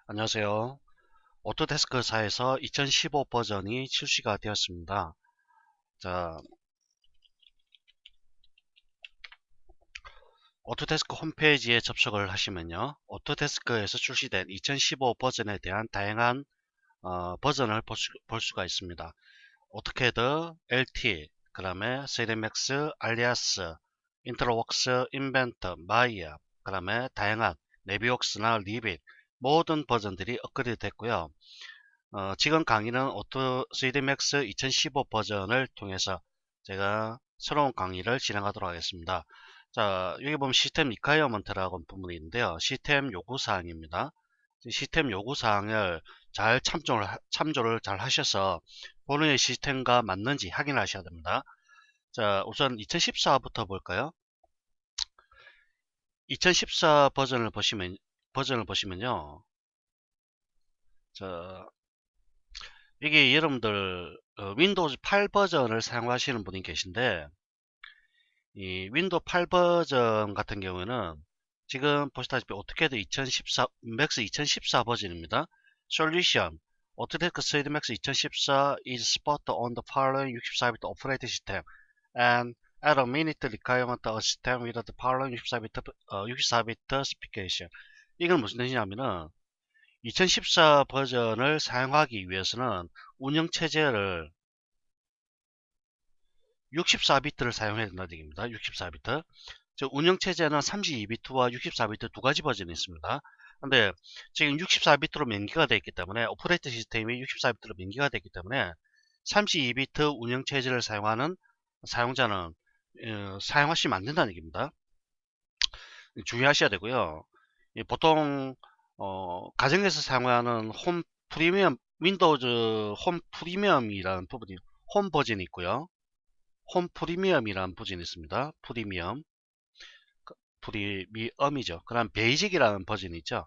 안녕하세요. 오토데스크사에서 2015 버전이 출시가 되었습니다. 자, 오토데스크 홈페이지에 접속을 하시면요. 오토데스크에서 출시된 2015 버전에 대한 다양한 버전을 볼 수가 있습니다. 오토캐드, LT, 그 다음에 3ds 알리아스, 인터웍스, 인벤터, 마이어, 그 다음에 다양한 네비웍스나 리빗 모든 버전들이 업그레이드 됐고요. 지금 강의는 오토 3D Max 2015 버전을 통해서 제가 새로운 강의를 진행하도록 하겠습니다. 자, 여기 보면 시스템 리콰이어먼트라고 부분이 있는데요. 시스템 요구사항입니다. 시스템 요구사항을 잘 참조를 잘 하셔서 본인의 시스템과 맞는지 확인하셔야 됩니다. 자, 우선 2014부터 볼까요? 2014 버전을 보시면요. 자, 이게 여러분들 윈도우즈 8 버전을 사용하시는 분이 계신데 이 윈도우 8 버전 같은 경우에는 지금 보시다시피 오토캐드 2014 맥스 2014 버전입니다. 솔루션 오토데스크 3D Max 2014 is spot on the following 64비트 operating system and at a minute requirement a system with the following 64비트 specification. 이건 무슨 뜻이냐면은 2014 버전을 사용하기 위해서는 운영체제를 64비트를 사용해야 된다는 얘기입니다. 64비트. 즉 운영체제는 32비트와 64비트 두 가지 버전이 있습니다. 근데 지금 64비트로 명기가 되어 있기 때문에 오퍼레이팅 시스템이 64비트로 명기가 되어 있기 때문에 32비트 운영체제를 사용하는 사용자는 사용하시면 안 된다는 얘기입니다. 주의하셔야 되고요. 보통 가정에서 사용하는 홈 프리미엄 윈도우즈 홈 프리미엄이라는 부분이 홈 버전이 있고요. 홈 프리미엄이라는 버전이 있습니다. 프리미엄이죠. 그 다음 베이직이라는 버전이 있죠.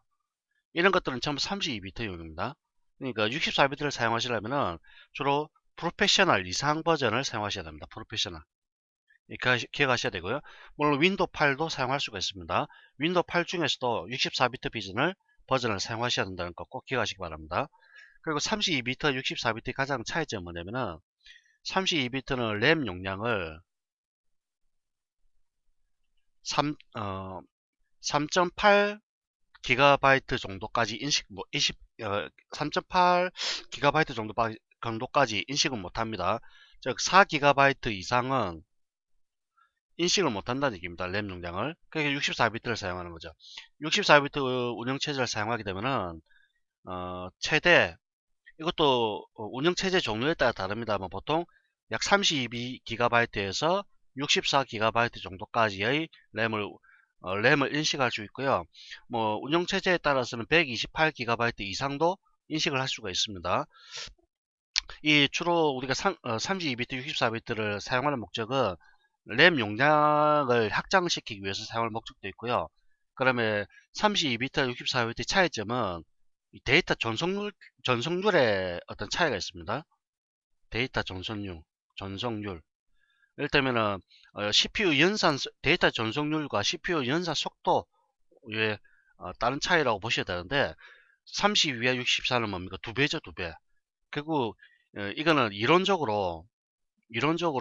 이런 것들은 전부 32비트용입니다. 그러니까 64비트를 사용하시려면 주로 프로페셔널 이상 버전을 사용하셔야 됩니다. 프로페셔널. 기억하셔야 되고요. 물론 윈도우 8도 사용할 수가 있습니다. 윈도우 8 중에서도 64비트 버전을 사용하셔야 된다는 거 꼭 기억하시기 바랍니다. 그리고 32비트, 64비트의 가장 차이점은 뭐냐면은 32비트는 램 용량을 3.8 기가바이트 정도까지 3.8 기가바이트 정도까지 인식은 못합니다. 즉 4 기가바이트 이상은 인식을 못한다는 얘기입니다. 램 용량을. 그러니까 64비트를 사용하는 거죠. 64비트 운영체제를 사용하게 되면은 최대 이것도 운영체제 종류에 따라 다릅니다만 보통 약 32기가바이트에서 64기가바이트 정도까지의 램을 인식할 수 있고요. 뭐 운영체제에 따라서는 128기가바이트 이상도 인식을 할 수가 있습니다. 이 주로 우리가 32비트, 64비트를 사용하는 목적은 램 용량을 확장시키기 위해서 사용할 목적도 있고요. 그러면 32비트, 64비트 차이점은 데이터 전송률의 어떤 차이가 있습니다. 데이터 전송률. 이를테면은 CPU 데이터 전송률과 CPU 연산 속도의 다른 차이라고 보셔야 되는데 32와 64는 뭡니까? 두 배죠, 두 배. 결국 이거는 이론적으로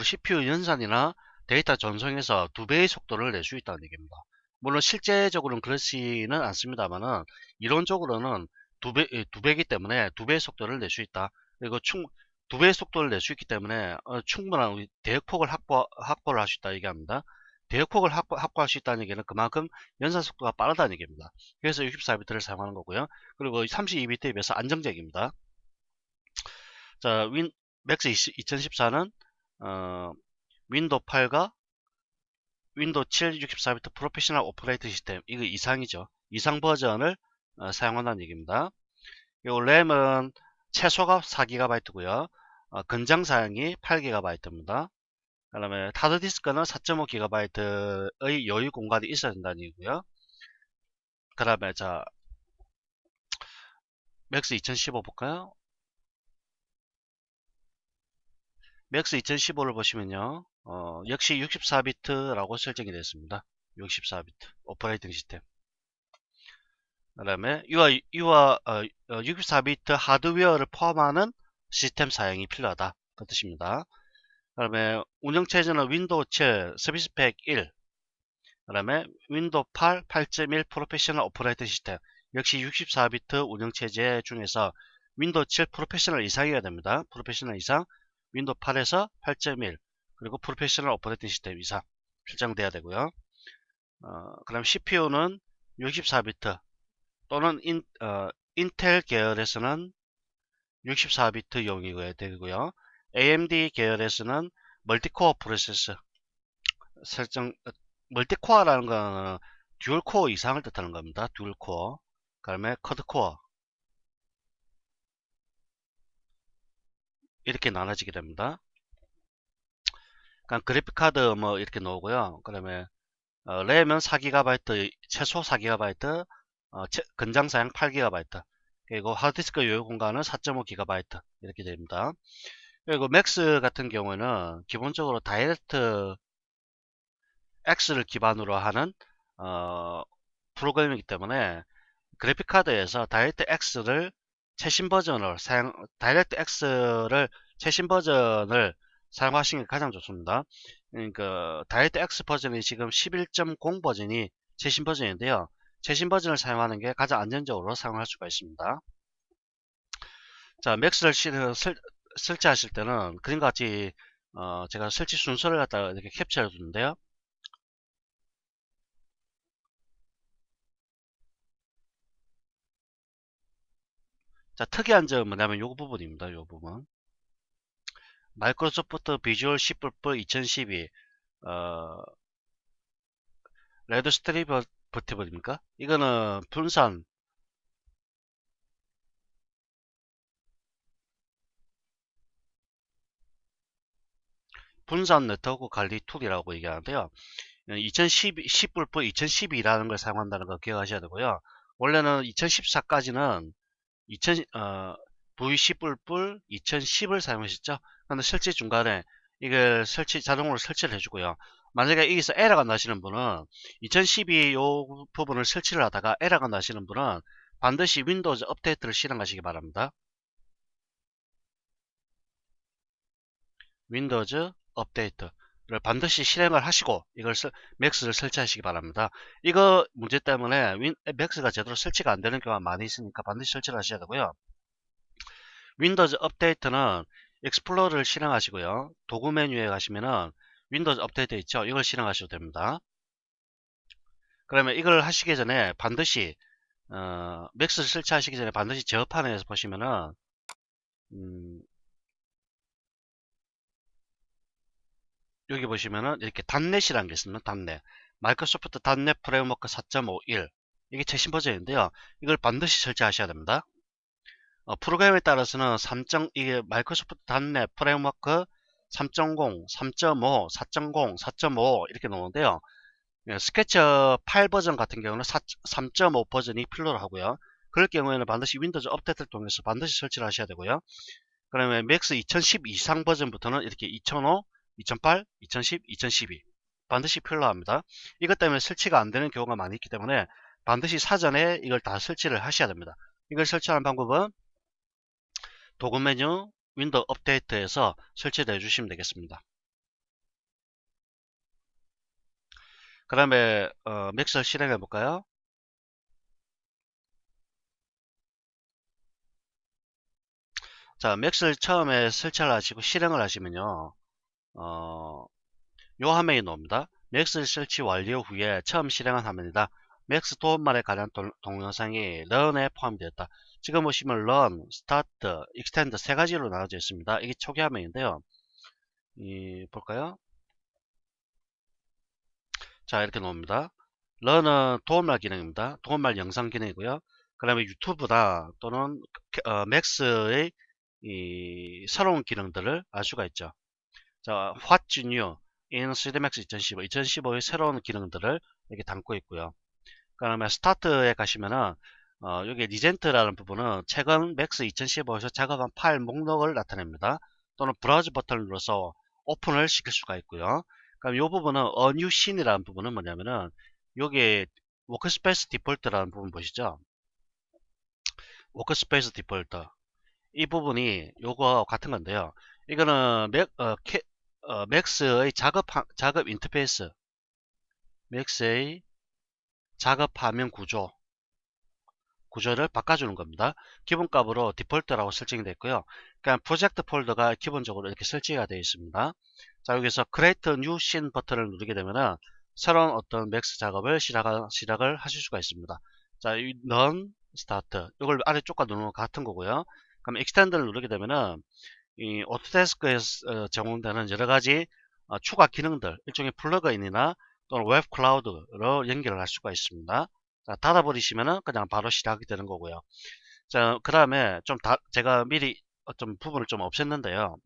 CPU 연산이나 데이터 전송에서 두 배의 속도를 낼 수 있다는 얘기입니다. 물론 실제적으로는 그렇지는 않습니다만은 이론적으로는 두 배이기 때문에 두 배의 속도를 낼 수 있다. 그리고 두 배의 속도를 낼 수 있기 때문에 충분한 대역폭을 확보를 할 수 있다 얘기합니다. 대역폭을 확보할 수 있다는 얘기는 그만큼 연산 속도가 빠르다는 얘기입니다. 그래서 64비트를 사용하는 거고요. 그리고 32비트에 비해서 안정적입니다. 자, 맥스 2014는 윈도우 8과 윈도우 7 64비트 프로페셔널 오퍼레이팅 시스템 이거 이상이죠. 이상 버전을 사용한다는 얘기입니다. 그리고 램은 최소가 4GB고요. 근장 사양이 8GB입니다. 그 다음에 하드디스크는 4.5GB의 여유 공간이 있어야 된다는 얘기고요. 그 다음에 자 맥스 2015 볼까요? 맥스 2015를 보시면요. 역시 64비트라고 설정이 되어 있습니다. 64비트 오퍼레이팅 시스템. 그 다음에 이와 64비트 하드웨어를 포함하는 시스템 사양이 필요하다. 그 뜻입니다. 그 다음에 운영체제는 윈도우 7, 서비스팩 1, 그 다음에 윈도우 8, 8.1 프로페셔널 오퍼레이팅 시스템. 역시 64비트 운영체제 중에서 윈도우 7 프로페셔널 이상이어야 됩니다. 프로페셔널 이상, 윈도우 8에서 8.1, 그리고 프로페셔널 오퍼레이팅 시스템 이상 설정돼야 되고요. 그 다음 CPU는 64비트 또는 인텔 계열에서는 64비트용이 되고요. AMD 계열에서는 멀티코어 프로세서 설정, 멀티코어라는 거는 듀얼코어 이상을 뜻하는 겁니다. 듀얼코어. 그 다음에 쿼드코어. 이렇게 나눠지게 됩니다. 그러니까 그래픽카드 뭐 이렇게 나오고요. 그 다음에 램은 4GB, 최소 4GB, 근장사양 8GB, 그리고 하드디스크 요구 공간은 4.5GB 이렇게 됩니다. 그리고 맥스 같은 경우에는 기본적으로 다이렉트 X를 기반으로 하는 프로그램이기 때문에 그래픽카드에서 다이렉트 X를 최신 버전을 사용하시는 게 가장 좋습니다. 그러니까 다이렉트 X 버전이 지금 11.0 버전이 최신 버전인데요. 최신 버전을 사용하는 게 가장 안전적으로 사용할 수가 있습니다. 자, 맥스를 설치하실 때는 그림과 같이 제가 설치 순서를 갖다가 이렇게 캡처해 두는데요. 자, 특이한 점은 뭐냐면 요 부분입니다. 요 부분. 마이크로소프트 비주얼 C++ 2012 레드 스트리버티블입니까? 이거는 분산 네트워크 관리 툴이라고 얘기하는데요. 2012라는 걸 사용한다는 거 기억하셔야 되고요. 원래는 2014까지는 VC 뿔뿔 2010을 사용하셨죠. 근데 설치 중간에 이걸 자동으로 설치를 해주고요. 만약에 여기서 에러가 나시는 분은 2012 요 부분을 설치를 하다가 에러가 나시는 분은 반드시 윈도우즈 업데이트를 실행하시기 바랍니다. 윈도우즈 업데이트를 반드시 실행을 하시고 이걸 맥스를 설치하시기 바랍니다. 이거 문제 때문에 맥스가 제대로 설치가 안 되는 경우가 많이 있으니까 반드시 설치를 하셔야 되고요. 윈도우즈 업데이트는 익스플로러를 실행하시고요. 도구 메뉴에 가시면은 윈도우즈 업데이트 있죠? 이걸 실행하셔도 됩니다. 그러면 이걸 하시기 전에 반드시 맥스를 설치하시기 전에 반드시 제어판에서 보시면은 여기 보시면은 이렇게 단넷이라는 게 있습니다. 단넷. 마이크로소프트 단넷 프레임워크 4.51 이게 최신 버전인데요. 이걸 반드시 설치하셔야 됩니다. 프로그램에 따라서는 이게 마이크로소프트 단넷 프레임워크 3.0, 3.5, 4.0, 4.5 이렇게 나오는데요. 스케쳐 파일 버전 같은 경우는 3.5 버전이 필요로 하고요. 그럴 경우에는 반드시 윈도우즈 업데이트를 통해서 반드시 설치를 하셔야 되고요. 그러면 맥스 2010 이상 버전부터는 이렇게 2005, 2008, 2010, 2012 반드시 필요합니다. 이것 때문에 설치가 안 되는 경우가 많이 있기 때문에 반드시 사전에 이걸 다 설치를 하셔야 됩니다. 이걸 설치하는 방법은 도구 메뉴 윈도우 업데이트에서 설치를 해주시면 되겠습니다. 그 다음에 맥스를 실행해 볼까요? 자, 맥스를 처음에 설치를 하시고 실행을 하시면요. 요 화면이 나옵니다. 맥스 설치 완료 후에 처음 실행한 화면이다. 맥스 도움말에 관한 동영상이 런에 포함되었다. 지금 보시면 런, 스타트, 익스텐드 세 가지로 나눠져 있습니다. 이게 초기 화면인데요. 볼까요? 자, 이렇게 나옵니다. 런은 도움말 기능입니다. 도움말 영상 기능이고요. 그 다음에 유튜브나 또는 맥스의 새로운 기능들을 알 수가 있죠. 자, What's New in 3dmax 2015, 2015의 새로운 기능들을 여기 담고 있고요. 그 다음에 스타트에 가시면은 여기 리젠트라는 부분은 최근 맥스 2015에서 작업한 파일 목록을 나타냅니다. 또는 브라우저 버튼을 눌러서 오픈을 시킬 수가 있고요. 그럼 이 부분은 A New Scene이라는 부분은 뭐냐면은 여기 워크스페이스 디폴트라는 부분 보시죠. 워크스페이스 디폴트 이 부분이 요거 같은 건데요. 이거는 맥스의 작업 인터페이스, 맥스의 작업 화면 구조를 바꿔주는 겁니다. 기본값으로 디폴트라고 설정이 되어 있고요. 그냥 프로젝트 폴더가 기본적으로 이렇게 설치가 되어 있습니다. 자, 여기서 Create New Scene 버튼을 누르게 되면은 새로운 어떤 맥스 작업을 시작을 하실 수가 있습니다. 자, 이 None Start 이걸 아래쪽과 누르는 거 같은 거고요. 그럼 Extend를 누르게 되면은 이 오토데스크에서 제공되는 여러 가지 추가 기능들, 일종의 플러그인이나 또는 웹 클라우드로 연결을 할 수가 있습니다. 자, 닫아버리시면은 그냥 바로 시작이 되는 거고요. 자, 그 다음에 제가 미리 좀 부분을 좀 없앴는데요.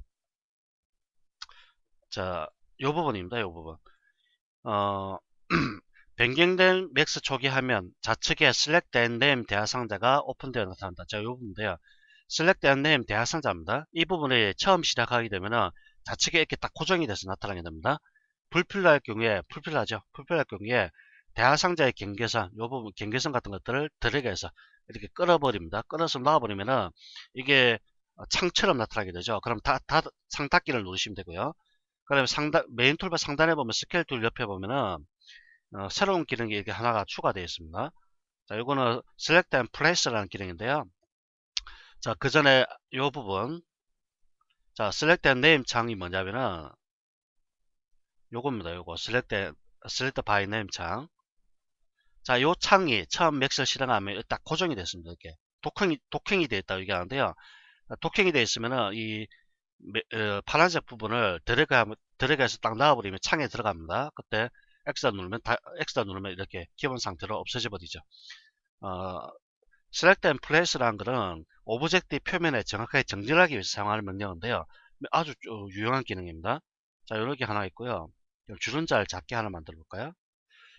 자, 요 부분입니다. 요 부분. 어, 변경된 맥스 초기 화면 좌측에 Select and Name 대화상자가 오픈되어 나타난다. 자, 요 부분인데요. Select and Name 대화상자입니다. 이 부분이 처음 시작하게 되면은 좌측에 이렇게 딱 고정이 돼서 나타나게 됩니다. 불필요할 경우에, 불필요할 경우에 대화상자의 경계선, 요 부분 경계선 같은 것들을 드래그해서 이렇게 끌어버립니다. 끌어서 놔버리면은 이게 창처럼 나타나게 되죠. 그럼 창 닫기를 누르시면 되고요. 그 다음에 메인 툴바 상단에 보면 스케일 툴 옆에 보면은 새로운 기능이 이렇게 하나가 추가되어 있습니다. 자, 요거는 Select and Place라는 기능인데요. 자, 그 전에 요 부분, 자, Select and Name 창이 뭐냐면은 요겁니다. 요거 Select by Name 창. 자, 요 창이 처음 맥스를 실행하면 딱 고정이 됐습니다. 이렇게 독행이 되어 있다고 얘기하는데요. 독행이 되어 있으면은 이 파란색 부분을 드래그해서 딱 놔버리면 창에 들어갑니다. 그때 X다 누르면 이렇게 기본 상태로 없어져 버리죠. Select and Place라는 것은 오브젝트 표면에 정확하게 정렬하기 위해서 사용하는 명령인데요. 아주 유용한 기능입니다. 자, 이렇게 하나 있고요. 주전자를 작게 하나 만들어 볼까요?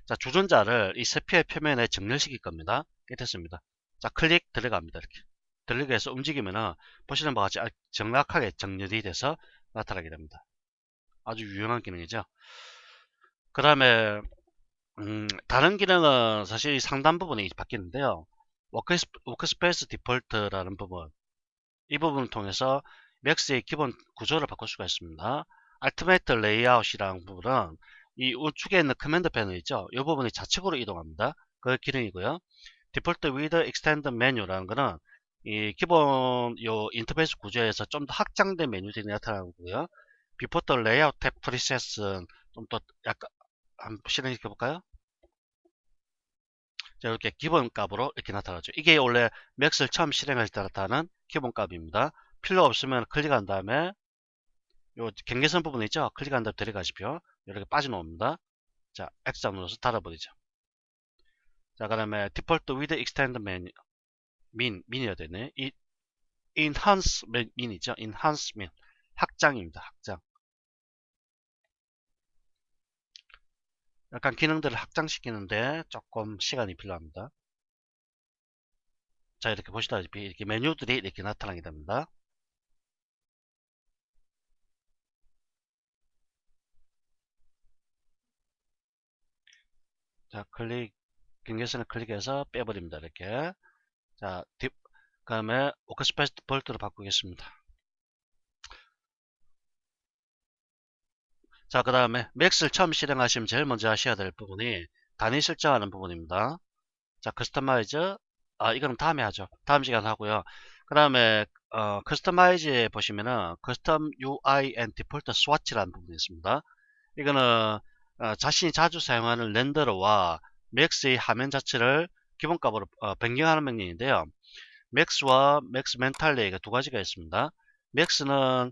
자, 주전자를 이 스피어 표면에 정렬시킬 겁니다. 됐습니다. 자, 클릭 들어갑니다. 이렇게. 들어가서 움직이면은 보시는 바와 같이 정확하게 정렬이 돼서 나타나게 됩니다. 아주 유용한 기능이죠. 그 다음에 다른 기능은 사실 상단 부분이 바뀌는데요. 워크스페이스 디폴트라는 부분, 이 부분을 통해서 맥스의 기본 구조를 바꿀 수가 있습니다. Ultimate Layout이라는 부분은 이 우측에 있는 커맨드 패널 있죠. 이 부분이 좌측으로 이동합니다. 그 기능이고요. Default with Extend Menu라는 것은 이 기본 요 인터페이스 구조에서 좀 더 확장된 메뉴들이 나타나고요. Before the Layout 탭 프리셋은 좀 더 약간 한번 실행시켜 볼까요? 자, 이렇게 기본값으로 이렇게 나타나죠. 이게 원래 맥스를 처음 실행할 때 나타나는 기본값입니다. 필요 없으면 클릭한 다음에 요 경계선 부분 있죠? 클릭한 다음에 데려가십시오. 이렇게 빠져나옵니다. 자, X 눌러서 닫아버리죠. 자, 그 다음에 디폴트 with extend menu 민이어야 되네. 이 enhance 민이죠. enhance min 확장입니다. 확장. 약간 기능들을 확장시키는데 조금 시간이 필요합니다. 자, 이렇게 보시다시피 이렇게 메뉴들이 이렇게 나타나게 됩니다. 자, 경계선을 클릭해서 빼버립니다. 이렇게. 자, 그 다음에 워크스페이스 디폴트로 바꾸겠습니다. 자, 그 다음에 맥스를 처음 실행하시면 제일 먼저 하셔야 될 부분이 단위 설정하는 부분입니다. 자, 커스터마이즈, 이거는 다음에 하죠. 다음 시간 하고요. 그 다음에 커스터마이즈에 보시면은 커스텀 UI and Default Swatch라는 부분이 있습니다. 이거는 자신이 자주 사용하는 렌더러와 맥스의 화면 자체를 기본값으로 변경하는 명령인데요. 맥스와 맥스 멘탈레이가 두 가지가 있습니다. 맥스는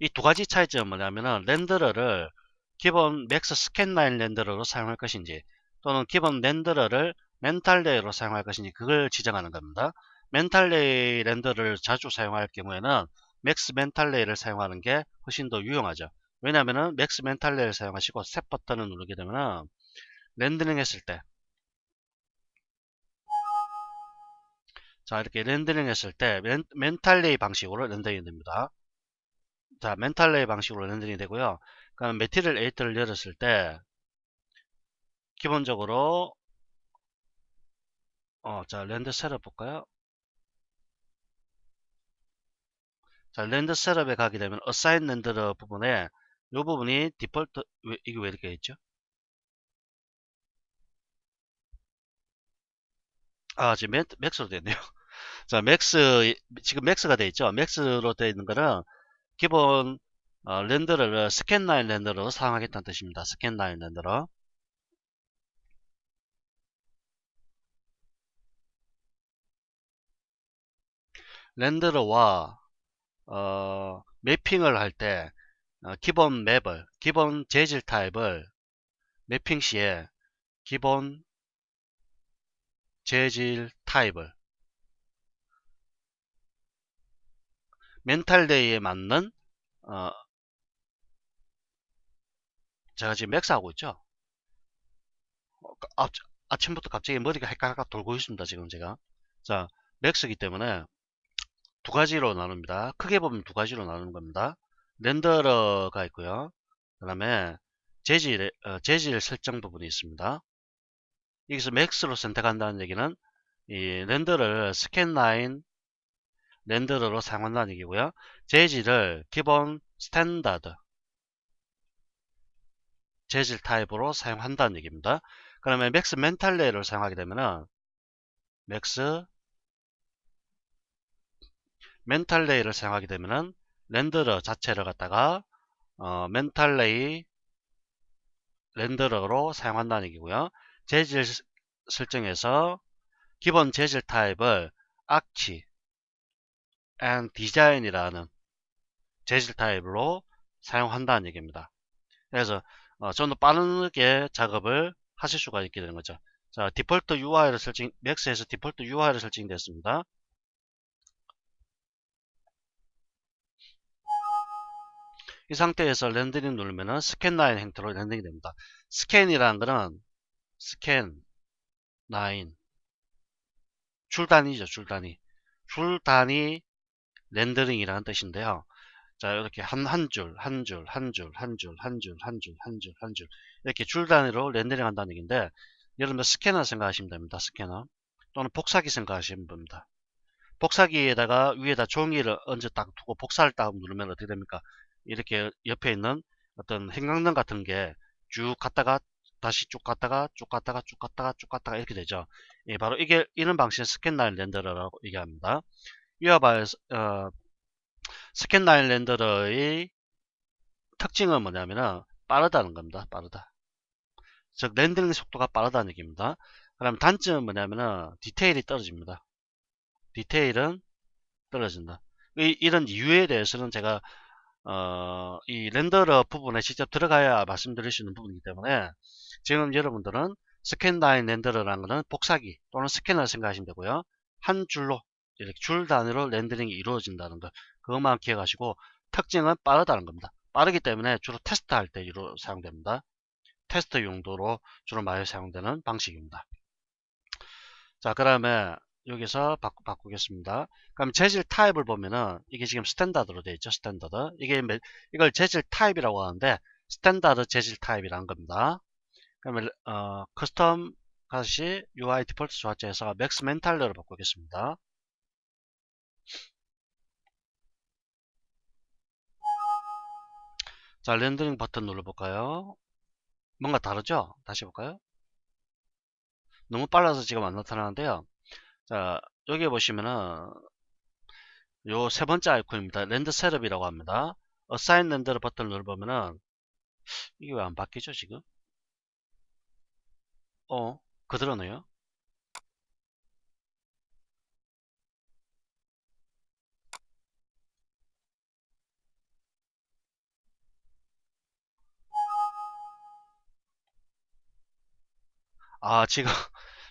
이 두 가지 차이점은 뭐냐면은 렌더러를 기본 맥스 스캔라인 렌더러로 사용할 것인지 또는 기본 렌더러를 멘탈레이로 사용할 것인지 그걸 지정하는 겁니다. 멘탈레이 렌더러를 자주 사용할 경우에는 맥스 멘탈레이를 사용하는 게 훨씬 더 유용하죠. 왜냐하면은 맥스 멘탈레이를 사용하시고 셋 버튼을 누르게 되면은 렌더링 했을 때, 자, 이렇게 렌더링 했을 때 멘탈레이 방식으로 렌더링이 됩니다. 자, 멘탈레이 방식으로 렌더링이 되고요. 그럼 매티리얼 에이터를 열었을 때 기본적으로 자, 렌더 셋업 볼까요? 자, 렌더 셋업에 가게 되면 어사인 렌더러 부분에 이 부분이 디폴트, 이게 왜 이렇게 있죠? 지금 맥스로 되네요. 자, 지금 맥스가 돼 있죠? 맥스로 되어 있는 거는 기본 렌더러를 스캔라인 렌더러로 사용하겠다는 뜻입니다. 스캔라인 렌더러. 렌더러와 매핑을 할 때 기본 재질 타입을 매핑 시에 기본 재질 타입을 멘탈 데이에 맞는 어, 제가 지금 맥스 하고 있죠. 아침부터 갑자기 머리가 헷갈락 돌고 있습니다. 지금 제가. 자, 맥스이기 때문에 두 가지로 나눕니다. 크게 보면 두 가지로 나누는 겁니다. 렌더러가 있고요. 그 다음에 재질 설정 부분이 있습니다. 여기서 맥스로 선택한다는 얘기는 이 렌더를 스캔라인 렌더러로 사용한다는 얘기고요. 재질을 기본 스탠다드 재질 타입으로 사용한다는 얘기입니다. 그러면 맥스 멘탈 레이를 사용하게 되면은 맥스 멘탈 레이를 사용하게 되면은 렌더러 자체를 갖다가 멘탈 레이 렌더러로 사용한다는 얘기고요. 재질 설정에서 기본 재질 타입을 아키 and 디자인이라는 재질 타입으로 사용한다는 얘기입니다. 그래서 좀 더 빠르게 작업을 하실 수가 있게 되는 거죠. 자, 디폴트 UI를 맥스에서 디폴트 UI를 설정됐습니다. 이 상태에서 렌더링 누르면은 스캔 라인 형태로 렌더링이 됩니다. 스캔이라는 거는 스캔 라인 줄단위죠, 줄단위. 줄단위 렌더링이라는 뜻인데요. 자, 이렇게 한 줄, 한 줄, 한 줄, 한 줄, 한 줄, 한 줄, 한 줄, 한 줄, 이렇게 줄 단위로 렌더링 한다는 얘기인데, 여러분 스캐너 생각하시면 됩니다. 스캐너. 또는 복사기 생각하시면 됩니다. 복사기에다가 위에다 종이를 얹어 딱 두고 복사를 딱 누르면 어떻게 됩니까? 이렇게 옆에 있는 어떤 형광등 같은 게 쭉 갔다가 다시 쭉 갔다가 쭉 갔다가 쭉 갔다가 쭉 갔다가 이렇게 되죠. 예, 바로 이게 이런 방식의 스캔 라인 렌더러라고 얘기합니다. 이와 바에 스캔 라인 렌더러의 특징은 뭐냐면은 빠르다는 겁니다. 빠르다. 즉 렌더링 속도가 빠르다는 얘기입니다. 그럼 단점은 뭐냐면은 디테일이 떨어집니다. 디테일은 떨어진다. 이런 이유에 대해서는 제가 이 렌더러 부분에 직접 들어가야 말씀드릴 수 있는 부분이기 때문에 지금 여러분들은 스캔라인 렌더러라는 것은 복사기 또는 스캐너를 생각하시면 되고요. 한 줄로 이렇게 줄 단위로 렌더링이 이루어진다는 것 그것만 기억하시고 특징은 빠르다는 겁니다. 빠르기 때문에 주로 테스트할 때 주로 사용됩니다. 테스트 용도로 주로 많이 사용되는 방식입니다. 자, 그 다음에 여기서 바꾸겠습니다. 그럼 재질 타입을 보면은 이게 지금 스탠다드로 되어 있죠. 스탠다드. 이걸 재질 타입이라고 하는데 스탠다드 재질 타입이라는 겁니다. 그러면 커스텀 가시 UI 디폴트 조합자에서 맥스 멘탈러로 바꾸겠습니다. 자, 렌더링 버튼 눌러볼까요? 뭔가 다르죠? 다시 볼까요? 너무 빨라서 지금 안 나타나는데요. 자, 여기 보시면은 요 세 번째 아이콘입니다. 렌더 셋업이라고 합니다. 어사인 렌더 버튼을 눌러보면은 이게 왜 안 바뀌죠 지금? 그대로네요. 지금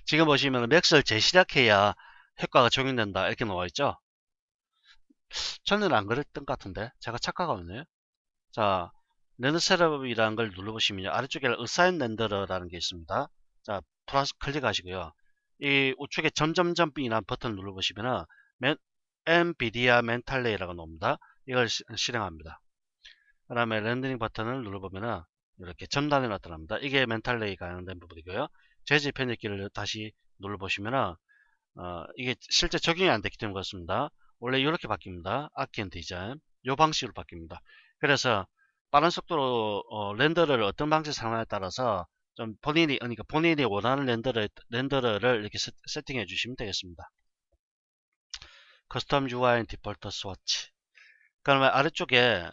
지금 보시면 맥스를 재시작해야 효과가 적용된다 이렇게 나와 있죠. 저는 안 그랬던 것 같은데 제가 착각하네요. 자, 렌더 셋업이라는 걸 눌러보시면 아래쪽에 어사인 렌더라는 게 있습니다. 자, 플러스 클릭하시고요. 이 우측에 점점점이라는 버튼 눌러보시면은 엔비디아 멘탈레이라고 나옵니다. 이걸 실행합니다. 그 다음에 렌더링 버튼을 눌러보면은 이렇게 점단이 나타납니다. 이게 멘탈레이 가용된 부분이고요. 재질 편집기를 다시 눌러보시면은 이게 실제 적용이 안 됐기 때문에 그렇습니다. 원래 이렇게 바뀝니다. 아키앤 디자인 이 방식으로 바뀝니다. 그래서 빠른 속도로 렌더를 어떤 방식 사용하냐에 따라서 좀 그러니까 본인이 원하는 렌더를 이렇게 세팅해 주시면 되겠습니다. 커스텀 UI 디폴트 스워치. 그러면 아래쪽에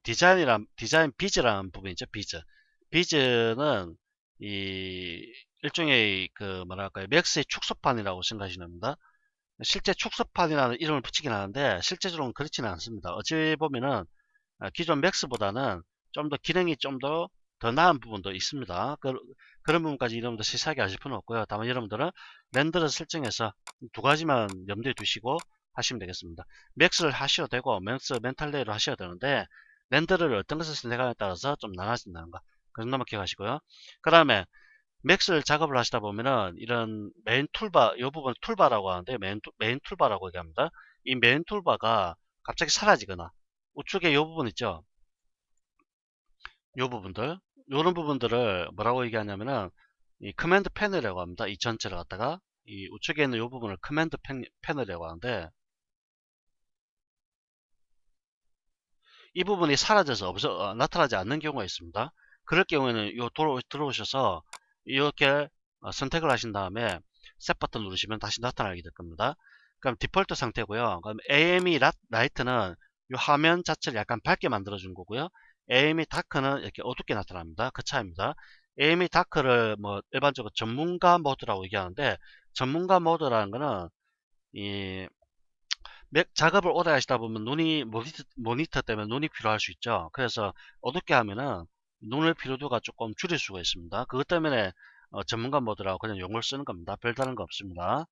디자인 비즈라는 부분이 있죠. 비즈는 이 일종의 그 뭐랄까요, 맥스의 축소판이라고 생각하시면 됩니다. 실제 축소판이라는 이름을 붙이긴 하는데 실제적으로는 그렇지는 않습니다. 어찌 보면은 기존 맥스보다는 좀 더 기능이 좀 더 나은 부분도 있습니다. 그런 부분까지 여러분들 세세하게 아실 필요는 없고요. 다만 여러분들은 렌더를 설정해서 두 가지만 염두에 두시고 하시면 되겠습니다. 맥스를 하셔도 되고 맥스 멘탈레이로 하셔야 되는데 렌더를 어떤 것을 선택하냐에 따라서 좀 나눠진다는 거. 그 정도만 기억하시고요. 그 다음에 맥스를 작업을 하시다 보면은 이런 메인 툴바, 이 부분 툴바라고 하는데 메인 툴바라고 얘기합니다. 이 메인 툴바가 갑자기 사라지거나 우측에 이 부분 있죠. 이 부분들, 이런 부분들을 뭐라고 얘기하냐면은 이 커맨드 패널이라고 합니다. 이 전체를 갖다가 이 우측에 있는 이 부분을 커맨드 패널이라고 하는데 이 부분이 사라져서 나타나지 않는 경우가 있습니다. 그럴 경우에는 요 들어오셔서 이렇게 선택을 하신 다음에 셋 버튼 누르시면 다시 나타나게 될 겁니다. 그럼 디폴트 상태고요. 그럼 AME 라이트는 이 화면 자체를 약간 밝게 만들어 준 거고요. AME 다크는 이렇게 어둡게 나타납니다. 그 차이입니다. AME 다크를 뭐 일반적으로 전문가 모드라고 얘기하는데 전문가 모드라는 거는 이 작업을 오래 하시다 보면 눈이 모니터 때문에 눈이 피로할 수 있죠. 그래서 어둡게 하면은 눈의 피로도가 조금 줄일 수가 있습니다. 그것 때문에 전문가 모드라고 그냥 용어를 쓰는 겁니다. 별다른 거 없습니다.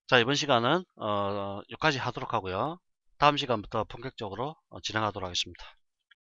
자, 이번 시간은 여기까지 하도록 하고요. 다음 시간부터 본격적으로 진행하도록 하겠습니다.